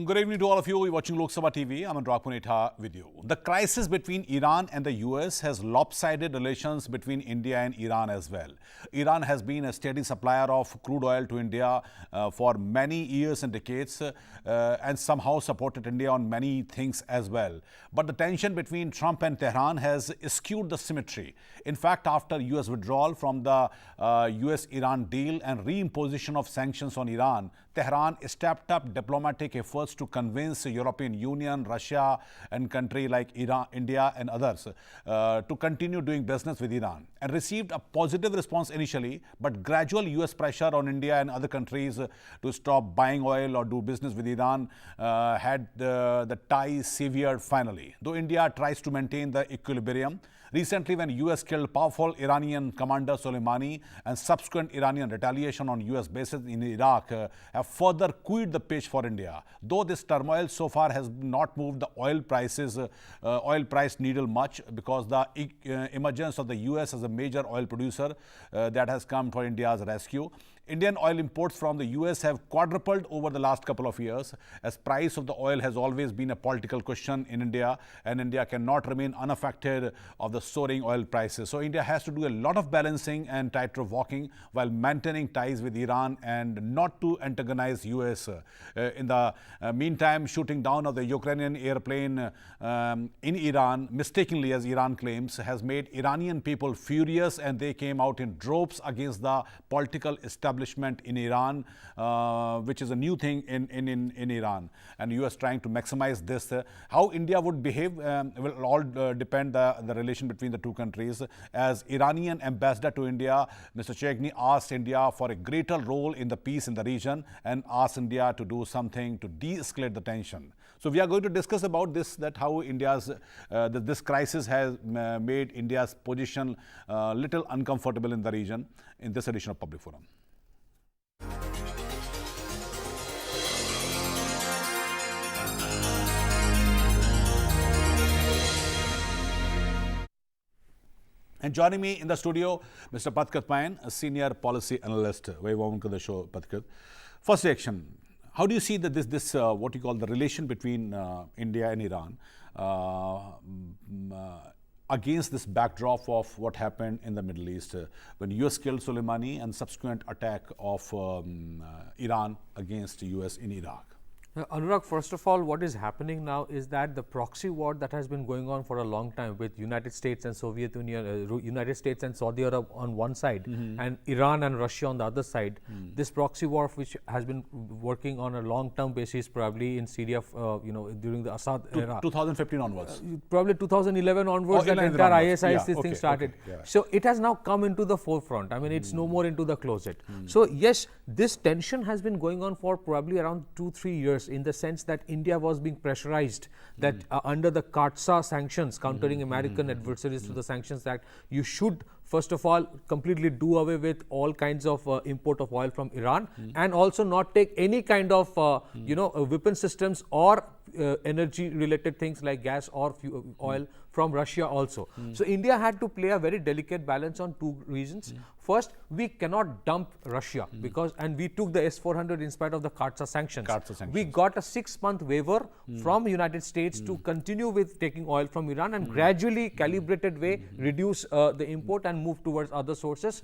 Good evening to all of you. You're watching Lok Sabha TV. I'm Anurag Punetha with you. The crisis between Iran and the US has lopsided relations between India and Iran as well. Iran has been a steady supplier of crude oil to India for many years and decades and somehow supported India on many things as well. But the tension between Trump and Tehran has skewed the symmetry. In fact, after US withdrawal from the US-Iran deal and reimposition of sanctions on Iran, Tehran stepped up diplomatic efforts to convince the European Union, Russia and countries like Iran, India and others to continue doing business with Iran, and received a positive response initially, but gradual US pressure on India and other countries to stop buying oil or do business with Iran had the ties severed finally. Though India tries to maintain the equilibrium, recently, when US killed powerful Iranian commander Soleimani and subsequent Iranian retaliation on US bases in Iraq have further queued the pitch for India. Though this turmoil so far has not moved the oil price needle much, because the emergence of the US as a major oil producer that has come for India's rescue. Indian oil imports from the US have quadrupled over the last couple of years, as price of the oil has always been a political question in India, and India cannot remain unaffected of the soaring oil prices. So India has to do a lot of balancing and tightrope walking while maintaining ties with Iran and not to antagonize US. In the meantime, shooting down of the Ukrainian airplane in Iran, mistakenly as Iran claims, has made Iranian people furious, and they came out in droves against the political establishment in Iran, which is a new thing in Iran, and US trying to maximize this. How India would behave will all depend the relation between the two countries, as Iranian ambassador to India, Mr. Chegni, asked India for a greater role in the peace in the region and asked India to do something to de-escalate the tension. So we are going to discuss about this, that how this crisis has made India's position little uncomfortable in the region, in this edition of Public Forum. And joining me in the studio, Mr. Pathikrit Payne, a senior policy analyst. Very welcome to the show, Pathikrit. First reaction, how do you see that this what you call the relation between India and Iran against this backdrop of what happened in the Middle East when US killed Soleimani and subsequent attack of Iran against US in Iraq? Anurag, first of all, what is happening now is that the proxy war that has been going on for a long time with United States and Soviet Union, United States and Saudi Arab on one side, and Iran and Russia on the other side. This proxy war, which has been working on a long-term basis, probably in Syria, during the Assad era. 2015 onwards. Probably 2011 onwards, that entire ISIS thing started. Okay, yeah. So it has now come into the forefront. I mean, it's no more into the closet. So yes, this tension has been going on for probably around 2-3 years, in the sense that India was being pressurized that under the CAATSA sanctions, countering American adversaries to the Sanctions Act, you should first of all completely do away with all kinds of import of oil from Iran, and also not take any kind of weapon systems or energy related things like gas or oil from Russia also. So India had to play a very delicate balance on two reasons. First, we cannot dump Russia and we took the S-400 in spite of the CAATSA sanctions. We got a 6-month waiver from United States to continue with taking oil from Iran and gradually calibrated way reduce the import and move towards other sources,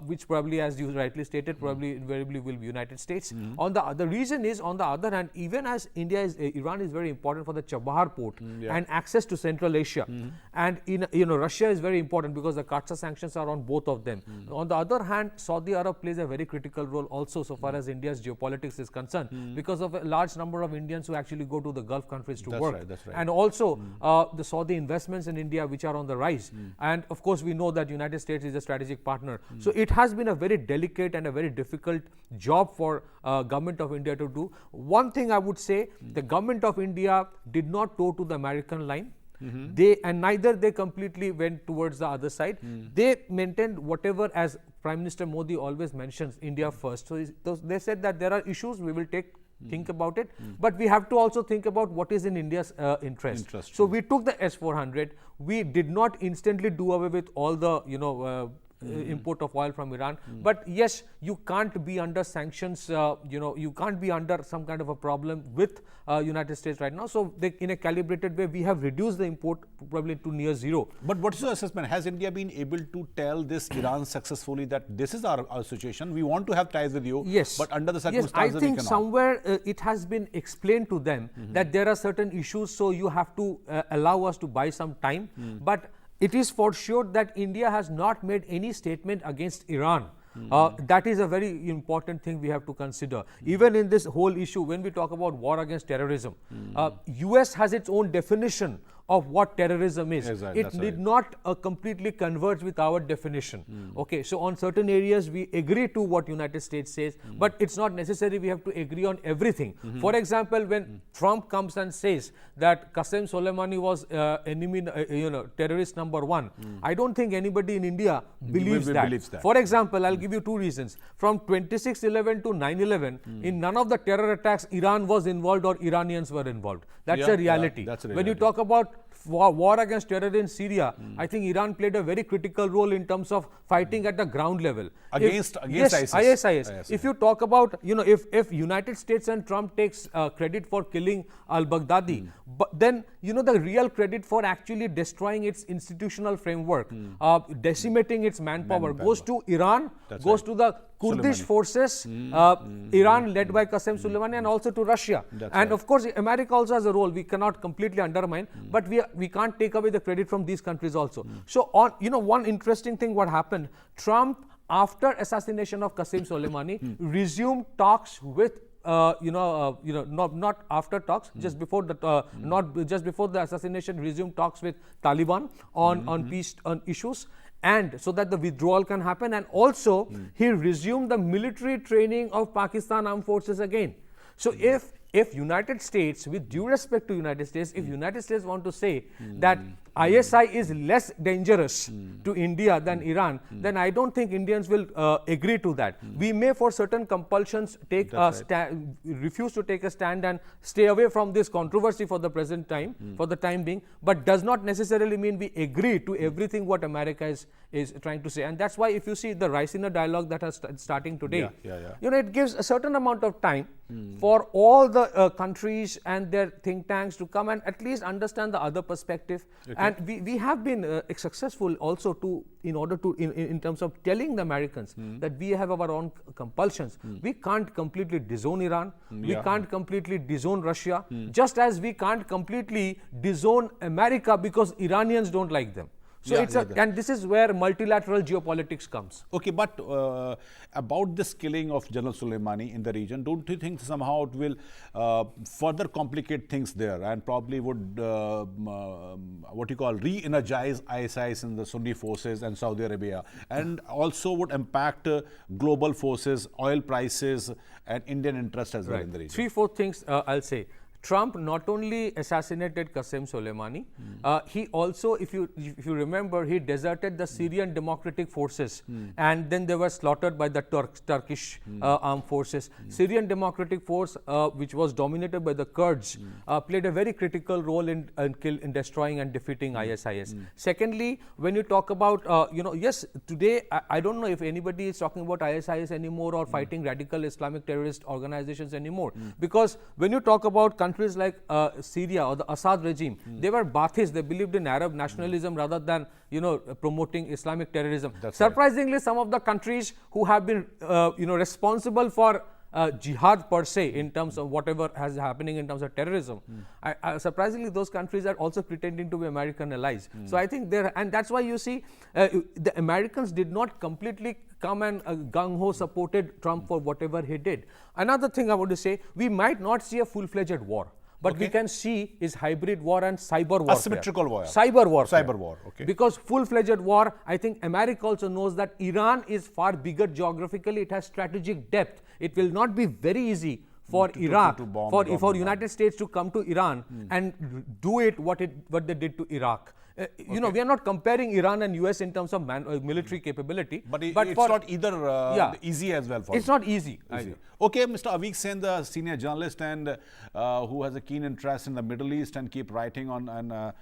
which probably, as you rightly stated, probably invariably will be United States. The reason is, on the other hand, even as Iran is very important for the Chabahar port and access to Central Asia, and Russia is very important because the CAATSA sanctions are on both of them. On the other hand, Saudi Arab plays a very critical role also so far as India's geopolitics is concerned, because of a large number of Indians who actually go to the Gulf countries to work. That's right. And also the Saudi investments in India, which are on the rise. And of course, we know that United States is a strategic partner. So it has been a very delicate and a very difficult job for government of India to do. One thing I would say, the government of India did not toe to the American line. Neither they completely went towards the other side. They maintained whatever, as Prime Minister Modi always mentions, India first. So they said that there are issues, we will think about it, but we have to also think about what is in India's interest. So we took the S-400. We did not instantly do away with all the import of oil from Iran. But yes, you can't be under sanctions, you can't be under some kind of a problem with United States right now. So in a calibrated way, we have reduced the import probably to near zero. But what is your assessment? Has India been able to tell this Iran successfully that this is our situation, we want to have ties with you, yes, but under the circumstances, circumstances I think we cannot. somewhere it has been explained to them that there are certain issues, so you have to allow us to buy some time. But it is for sure that India has not made any statement against Iran. That is a very important thing we have to consider. Even in this whole issue, when we talk about war against terrorism, US has its own definition of what terrorism is. Exactly, it did not completely converge with our definition. Okay, so on certain areas we agree to what United States says, but it's not necessary we have to agree on everything. For example, when Trump comes and says that Qasem Soleimani was enemy, terrorist number one, I don't think anybody in India believes that. For example, I'll give you two reasons. From 26/11 to 9/11, in none of the terror attacks Iran was involved or Iranians were involved. That's a reality. That's a reality. When you talk about war against terror in Syria, I think Iran played a very critical role in terms of fighting at the ground level. Against ISIS. If you talk about, if United States and Trump takes credit for killing al-Baghdadi, but then, the real credit for actually destroying its institutional framework, decimating its manpower goes to Iran, goes to the Kurdish forces, Iran led by Qasem Soleimani, and also to Russia. And of course, America also has a role. We cannot completely undermine, but we can't take away the credit from these countries also. So, one interesting thing what happened, Trump, after assassination of Qasem Soleimani, resumed talks with not after talks, just before the not just before the assassination, resumed talks with Taliban on peace on issues, and so that the withdrawal can happen, and also he resumed the military training of Pakistan armed forces again. So if United States, with due respect to United States, if United States want to say that ISI is less dangerous to India than Iran, then I don't think Indians will agree to that. We may, for certain compulsions, refuse to take a stand and stay away from this controversy for the present time, for the time being, but does not necessarily mean we agree to everything what America is trying to say. And that's why if you see the Raisina dialogue that is starting today, it gives a certain amount of time for all the countries and their think tanks to come and at least understand the other perspective. And we have been successful also in terms of telling the Americans that we have our own compulsions. We can't completely disown Iran. We can't completely disown Russia, just as we can't completely disown America because Iranians don't like them. So and this is where multilateral geopolitics comes. Okay, but about this killing of General Soleimani in the region, don't you think somehow it will further complicate things there and probably would re-energize ISIS in the Sunni forces and Saudi Arabia, and also would impact global forces, oil prices, and Indian interest as well in the region? 3-4 things I'll say. Trump not only assassinated Qasem Soleimani, he also, if you remember, he deserted the Syrian Democratic Forces, and then they were slaughtered by the Turkish armed forces. Syrian Democratic Force, which was dominated by the Kurds, played a very critical role in destroying and defeating ISIS. Secondly, when you talk about, yes, today I don't know if anybody is talking about ISIS anymore or fighting radical Islamic terrorist organizations anymore, because when you talk about countries like Syria or the Assad regime, they were Ba'athists. They believed in Arab nationalism rather than promoting Islamic terrorism. Surprisingly, some of the countries who have been responsible for jihad per se in terms of whatever has happening in terms of terrorism, surprisingly those countries are also pretending to be American allies. So I think and that's why you see the Americans did not completely come and gung-ho supported Trump for whatever he did. Another thing I want to say, we might not see a full-fledged war, but we can see is hybrid war and cyber war. Asymmetrical war. Cyber war. Cyber war, okay. Because full-fledged war, I think America also knows that Iran is far bigger geographically, it has strategic depth. It will not be very easy for Iraq, for United States to come to Iran and do what they did to Iraq. We are not comparing Iran and US in terms of military capability. But it's not either easy as well for It's not easy. Okay, Mr. Avik Sen, the senior journalist and who has a keen interest in the Middle East and keep writing on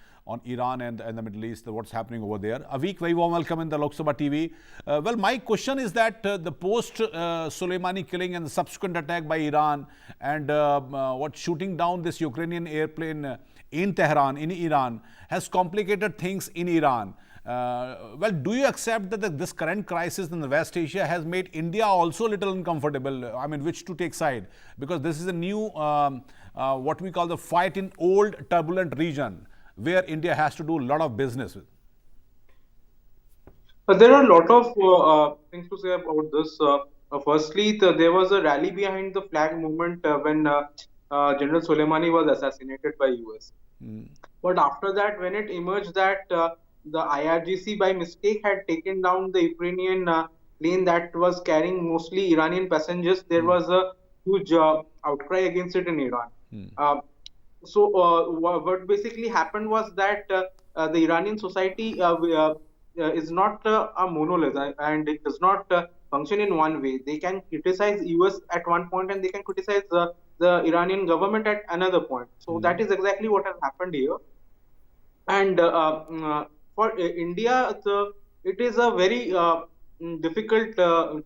Iran and the Middle East, what's happening over there. Avik, very warm welcome in the Lok Sabha TV. Well, my question is that the post-Soleimani killing and the subsequent attack by Iran and what shooting down this Ukrainian airplane in Tehran, in Iran, has complicated things in Iran. Well, do you accept that this current crisis in the West Asia has made India also a little uncomfortable? I mean, which to take side? Because this is a new, what we call the fight in old turbulent region where India has to do a lot of business with. There are a lot of things to say about this. Firstly, there was a rally behind the flag movement when General Soleimani was assassinated by US. But after that, when it emerged that the IRGC by mistake had taken down the Ukrainian plane that was carrying mostly Iranian passengers, there was a huge outcry against it in Iran. So what basically happened was that the Iranian society is not a monolith and it does not function in one way. They can criticize US at one point and they can criticize the Iranian government at another point. So that is exactly what has happened here. And for India, it is a very difficult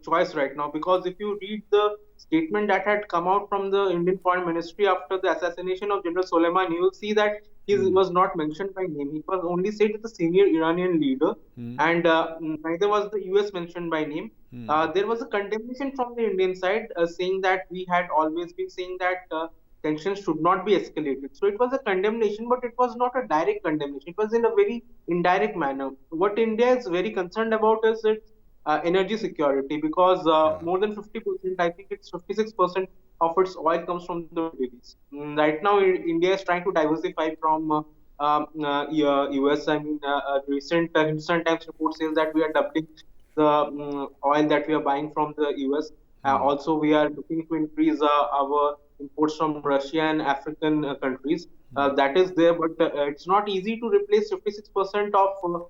choice right now, because if you read the statement that had come out from the Indian Foreign Ministry after the assassination of General Soleimani, you will see that he was not mentioned by name. He was only said as the senior Iranian leader, and neither was the US mentioned by name. There was a condemnation from the Indian side saying that we had always been saying that tensions should not be escalated. So it was a condemnation, but it was not a direct condemnation. It was in a very indirect manner. What India is very concerned about is its energy security, because more than 50%, I think it's 56% of its oil comes from the Middle East. Right now, India is trying to diversify from US. I mean, recent Hindustan Times report says that we are doubling the oil that we are buying from the US. Also, we are looking to increase our imports from Russia and African countries. That is there, but it's not easy to replace 56% of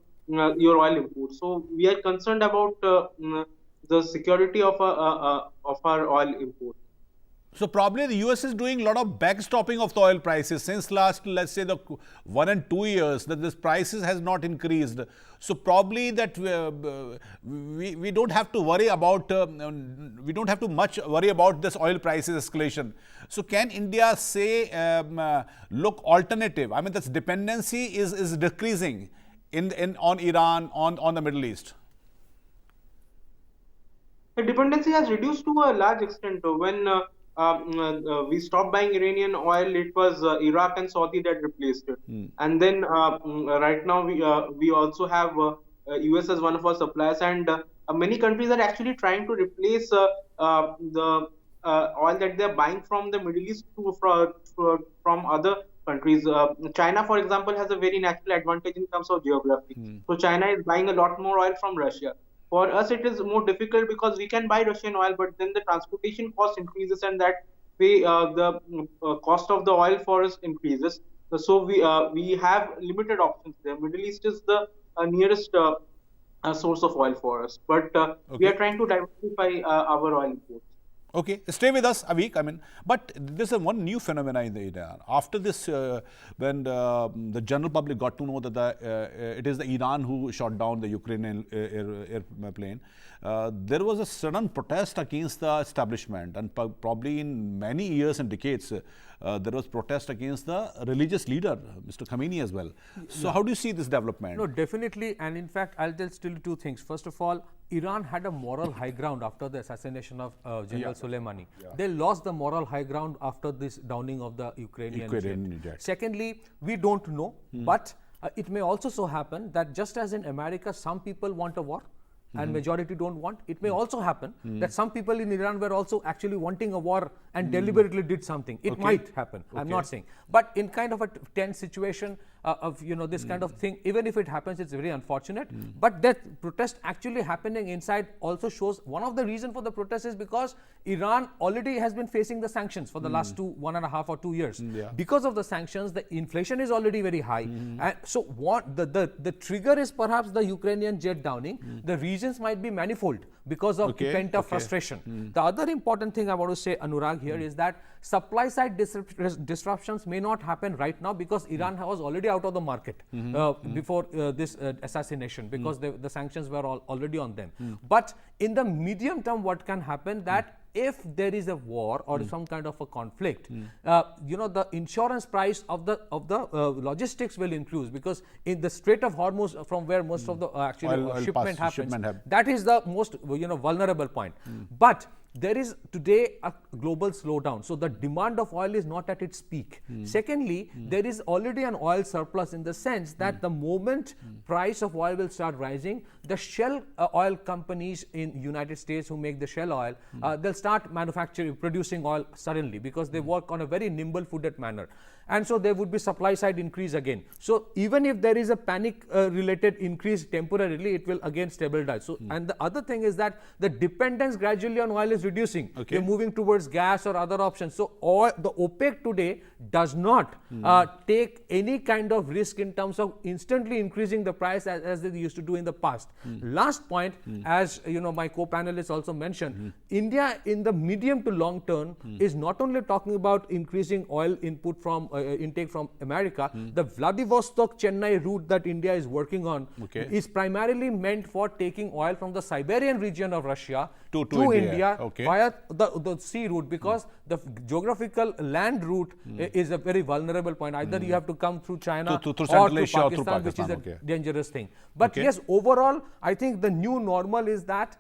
your oil imports. So we are concerned about the security of our oil import. So probably the US is doing a lot of backstopping of the oil prices since last, let's say, the 1 and 2 years that this prices has not increased. So probably that we don't have to worry about we don't have to much worry about this oil prices escalation. So can India say look alternative? I mean, this dependency is decreasing on Iran, on the Middle East. The dependency has reduced to a large extent. When we stopped buying Iranian oil, it was Iraq and Saudi that replaced it. And then right now we also have US as one of our suppliers, and many countries are actually trying to replace the oil that they are buying from the Middle East from other countries. China, for example, has a very natural advantage in terms of geography. So China is buying a lot more oil from Russia. For us, it is more difficult because we can buy Russian oil, but then the transportation cost increases, and that way the cost of the oil for us increases. So we have limited options there. Middle East is the nearest source of oil for us, but we are trying to diversify our oil imports. Okay, stay with us, Avik. I mean, but there's one new phenomena in the Iran. After this, when the general public got to know that it is the Iran who shot down the Ukrainian airplane, there was a sudden protest against the establishment, and probably in many years and decades, there was protest against the religious leader, Mr. Khamenei as well. So how do you see this development? No, definitely. And in fact, I'll tell still two things. First of all, Iran had a moral high ground after the assassination of General Soleimani. They lost the moral high ground after this downing of the Ukrainian jet. Secondly, we don't know, but it may also so happen that just as in America, some people want a war and majority don't want. It may also happen that some people in Iran were also actually wanting a war and deliberately did something. It might happen. I'm not saying. But in kind of a tense situation of this kind of thing, even if it happens, it's very unfortunate. But that protest actually happening inside also shows one of the reasons for the protest is because Iran already has been facing the sanctions for the last 1.5 or 2 years. Because of the sanctions, the inflation is already very high. And so what the trigger is perhaps the Ukrainian jet downing. The reasons might be manifold because of pent-up frustration. The other important thing I want to say, Anurag, here is that supply side disruptions may not happen right now because Iran was already out of the market before this assassination, because the sanctions were already on them. But in the medium term, what can happen that if there is a war or some kind of a conflict, the insurance price of the logistics will increase, because in the Strait of Hormuz, from where most of the shipment happens, that is the most vulnerable point. But there is today a global slowdown, so the demand of oil is not at its peak. Secondly, there is already an oil surplus, in the sense that the moment price of oil will start rising, the shell oil companies in United States who make the shell oil, they'll start producing oil suddenly, because they work on a very nimble-footed manner. And so there would be supply side increase again. So even if there is a panic related increase temporarily, it will again stabilize. So and the other thing is that the dependence gradually on oil is reducing. We're moving towards gas or other options. So the OPEC today does not take any kind of risk in terms of instantly increasing the price as they used to do in the past. Last point, as my co-panelists also mentioned, India in the medium to long term is not only talking about increasing oil input from intake from America. The Vladivostok-Chennai route that India is working on is primarily meant for taking oil from the Siberian region of Russia to India via the sea route, because the geographical land route is a very vulnerable point. Either you have to come through China through or Central through Asia or Pakistan, through Pakistan, which is a dangerous thing. But yes, overall, I think the new normal is that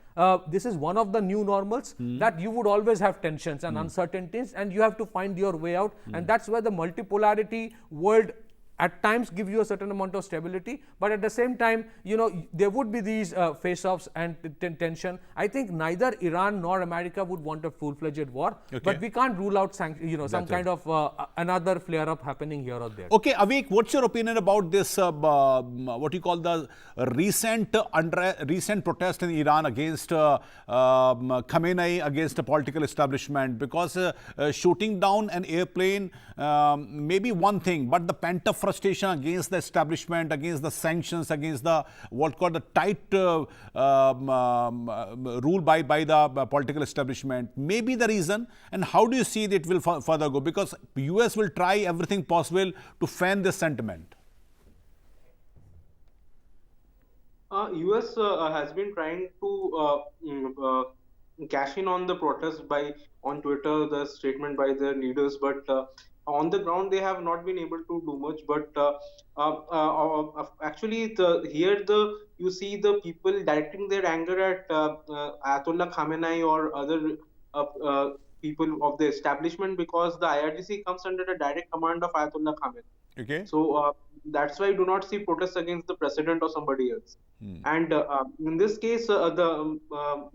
this is one of the new normals, that you would always have tensions and uncertainties, and you have to find your way out. And that's where the multipolarity world at times give you a certain amount of stability, but at the same time, there would be these face-offs and tension. I think neither Iran nor America would want a full-fledged war, but we can't rule out some kind of another flare-up happening here or there. Okay, Avik, what's your opinion about this, what you call the recent protest in Iran against Khamenei, against the political establishment? Because shooting down an airplane may be one thing, but the pent-up frustration against the establishment, against the sanctions, against the what called the tight rule by the political establishment may be the reason. And how do you see that it will further go? Because US will try everything possible to fan this sentiment. US has been trying to cash in on the protest on Twitter, the statement by their leaders, but on the ground they have not been able to do much. But actually, you see the people directing their anger at Ayatollah Khamenei or other people of the establishment, because the IRGC comes under the direct command of Ayatollah Khamenei. So that's why you do not see protests against the president or somebody else. And in this case, the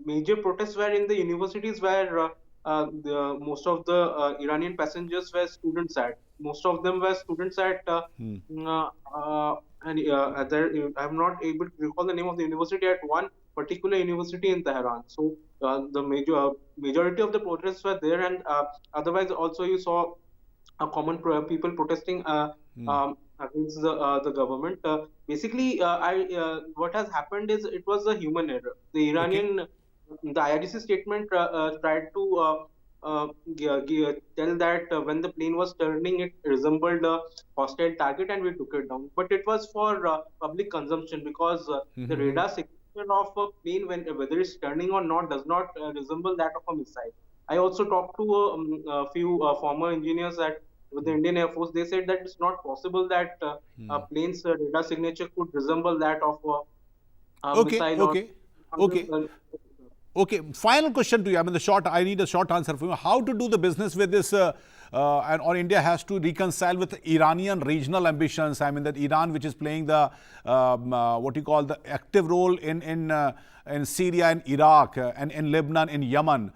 major protests were in the universities where most of the Iranian passengers were students at. Most of them were students at, and I'm not able to recall the name of the university, at one particular university in Tehran. So the majority of the protests were there, and otherwise also you saw a common people protesting against the government. Basically, what has happened is it was a human error. The IRGC statement tried to tell that when the plane was turning, it resembled a hostile target, and we took it down. But it was for public consumption, because the radar signature of a plane, whether it's turning or not, does not resemble that of a missile. I also talked to a few former engineers with the Indian Air Force. They said that it's not possible that a plane's radar signature could resemble that of a missile. Okay, final question to you. I mean, I need a short answer from you. How to do the business with this, or India has to reconcile with Iranian regional ambitions? I mean, that Iran, which is playing the, what you call the active role in Syria and Iraq and in Lebanon, in Yemen,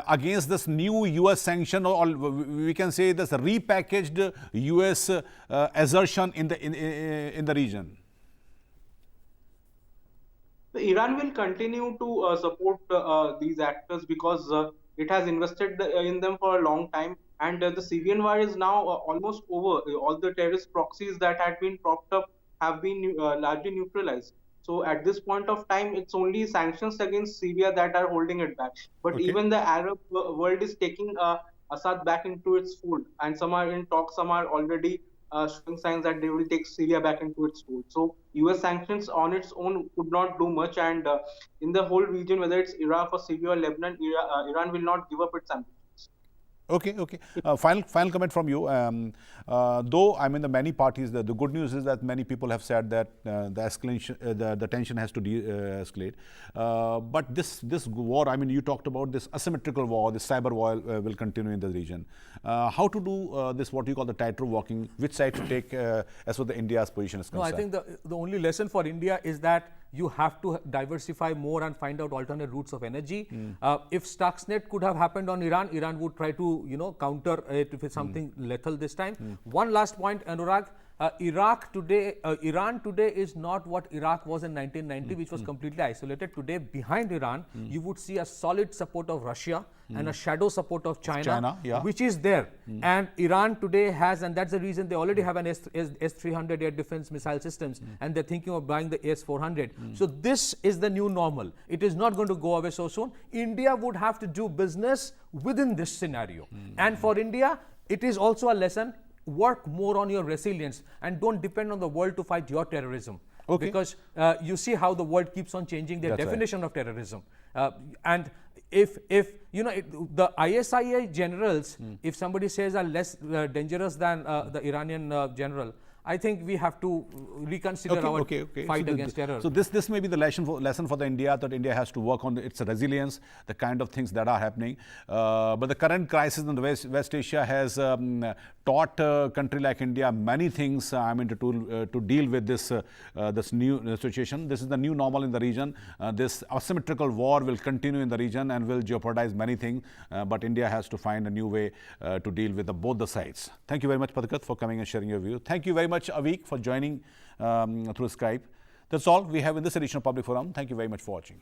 against this new US sanction, or we can say this repackaged US assertion in the region. Iran will continue to support these actors, because it has invested in them for a long time, and the Syrian war is now almost over. All the terrorist proxies that had been propped up have been largely neutralized. So at this point of time, it's only sanctions against Syria that are holding it back. But even the Arab world is taking Assad back into its fold, and some are in talks, some are already showing signs that they will take Syria back into its fold. So US sanctions on its own could not do much, and in the whole region, whether it's Iraq or Syria or Lebanon, Iran will not give up its ambitions. Okay, okay. Final comment from you. Though I mean the many parties, the good news is that many people have said that the escalation, the tension has to escalate. But this war, I mean, you talked about this asymmetrical war, this cyber war will continue in the region. How to do this? What you call the tightrope walking? Which side to take as for the India's position is concerned? No, I think the only lesson for India is that you have to diversify more and find out alternate routes of energy. If Stuxnet could have happened on Iran, Iran would try to counter it with something lethal this time. One last point, Anurag. Iran today is not what Iraq was in 1990, which was completely isolated. Today, behind Iran, you would see a solid support of Russia and a shadow support of China, which is there. And Iran today has, and that's the reason they already have an S-300 air defense missile systems, and they're thinking of buying the S-400. So this is the new normal. It is not going to go away so soon. India would have to do business within this scenario. And for India, it is also a lesson. Work more on your resilience and don't depend on the world to fight your terrorism. Okay. Because you see how the world keeps on changing their definition of terrorism. And if the ISIA generals, if somebody says are less dangerous than the Iranian general, I think we have to reconsider our fight against terror. So this may be the lesson for the India, that India has to work on its resilience, the kind of things that are happening. But the current crisis in the West Asia has taught a country like India many things. I mean to deal with this new situation. This is the new normal in the region. This asymmetrical war will continue in the region and will jeopardize many things. But India has to find a new way to deal with both the sides. Thank you very much, Pathikrit, for coming and sharing your view. Thank you very much, Avik, for joining through Skype. That's all we have in this edition of Public Forum. Thank you very much for watching.